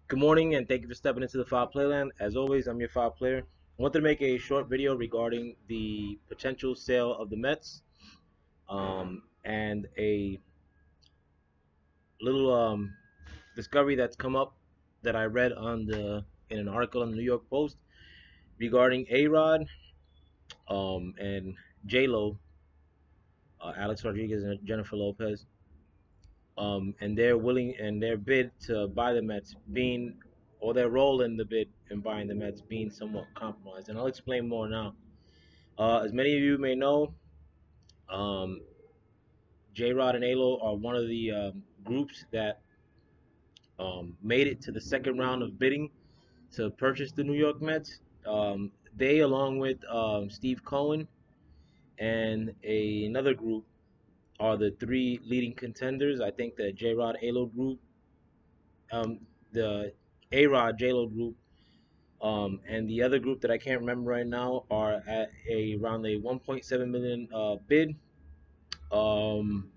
Good morning, and thank you for stepping into the Foul Playland. As always, I'm your foul player. I wanted to make a short video regarding the potential sale of the Mets, and a little discovery that's come up that I read in an article in the New York Post regarding A-Rod, and J-Lo, Alex Rodriguez and Jennifer Lopez, and their bid to buy the Mets being, or their role in the bid in buying the Mets being somewhat compromised. And I'll explain more now. As many of you may know, um, J Rod and Alo are one of the groups that made it to the second round of bidding to purchase the New York Mets. They, along with Steve Cohen and another group, are the three leading contenders. I think the J Rod Alo group, um, the A Rod J Lo group, and the other group that I can't remember right now are at around a 1.7 million bid. Um,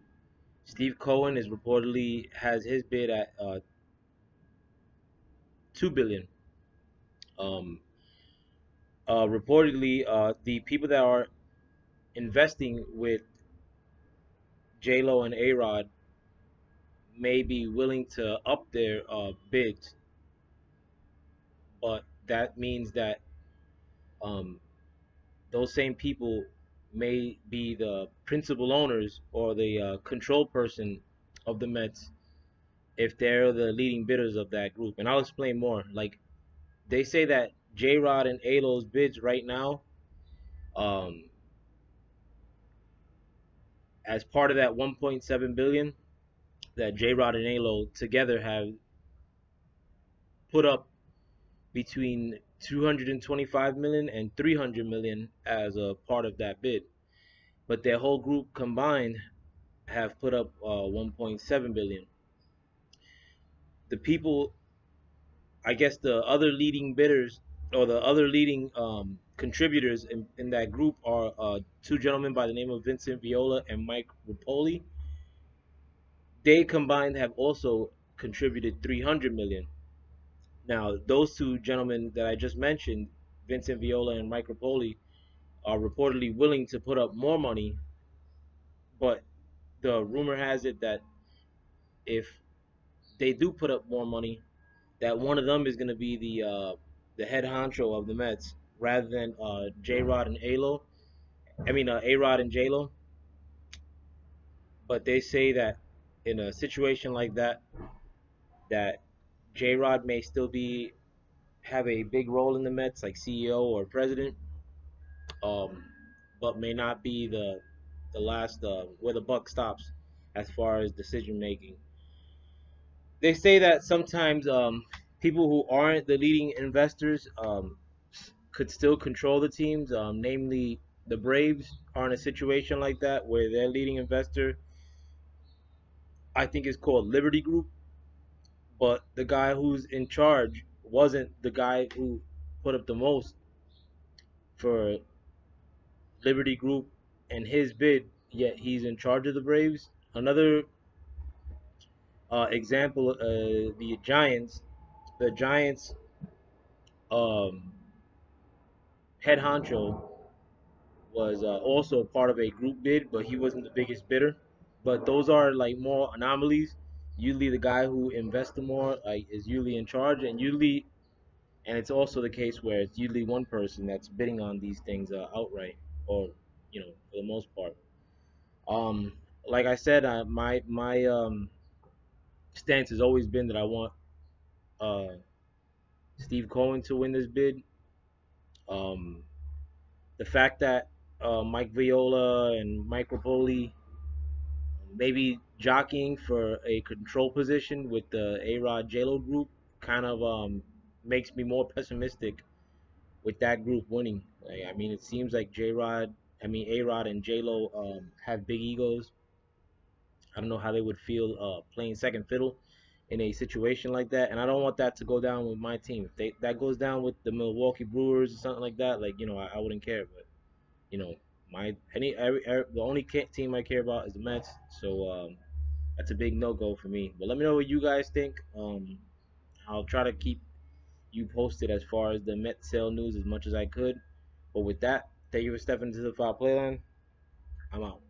Steve Cohen is reportedly has his bid at 2 billion. Um, Reportedly, the people that are investing with J Lo and A Rod may be willing to up their bids, but that means that um, those same people may be the principal owners or the control person of the Mets if they're the leading bidders of that group. And I'll explain more. Like, they say that J Rod and Alo's bids right now, um, as part of that 1.7 billion that J Rod and Alo together have put up between 225 million and 300 million as a part of that bid. But their whole group combined have put up 1.7 billion. The people, I guess, the other leading bidders or the other leading contributors in that group are two gentlemen by the name of Vincent Viola and Mike Rapoli. They combined have also contributed 300 million. Now, those two gentlemen that I just mentioned, Vincent Viola and Mike Rapoli, are reportedly willing to put up more money, but the rumor has it that if they do put up more money, that one of them is going to be the head honcho of the Mets rather than J Rod and Alo. I mean, A Rod and J Lo. But they say that in a situation like that, that J Rod may still be have a big role in the Mets, like CEO or president, um, but may not be the last where the buck stops as far as decision making. They say that sometimes people who aren't the leading investors could still control the teams. Namely, the Braves are in a situation like that where their leading investor, I think, is called Liberty Group, but the guy who's in charge wasn't the guy who put up the most for Liberty Group and his bid, yet he's in charge of the Braves. Another example, the Giants. The Giants um, head honcho was also part of a group bid, but he wasn't the biggest bidder. But those are like more anomalies. Usually, the guy who invests the more like is usually in charge, and usually, and it's also the case where it's usually one person that's bidding on these things outright, or for the most part. Um, like I said, my stance has always been that I want uh, Steve Cohen to win this bid. Um, the fact that Mike Viola and Mike Rapoli maybe jockeying for a control position with the A Rod J Lo group kind of makes me more pessimistic with that group winning. Like, I mean, it seems like A Rod and J Lo have big egos. I don't know how they would feel playing second fiddle in a situation like that, and I don't want that to go down with my team. If that goes down with the Milwaukee Brewers or something like that, like I wouldn't care. But you know, the only team I care about is the Mets, so that's a big no go for me. But let me know what you guys think. I'll try to keep you posted as far as the Met sale news as much as I could. But with that, thank you for stepping into the foul play line. I'm out.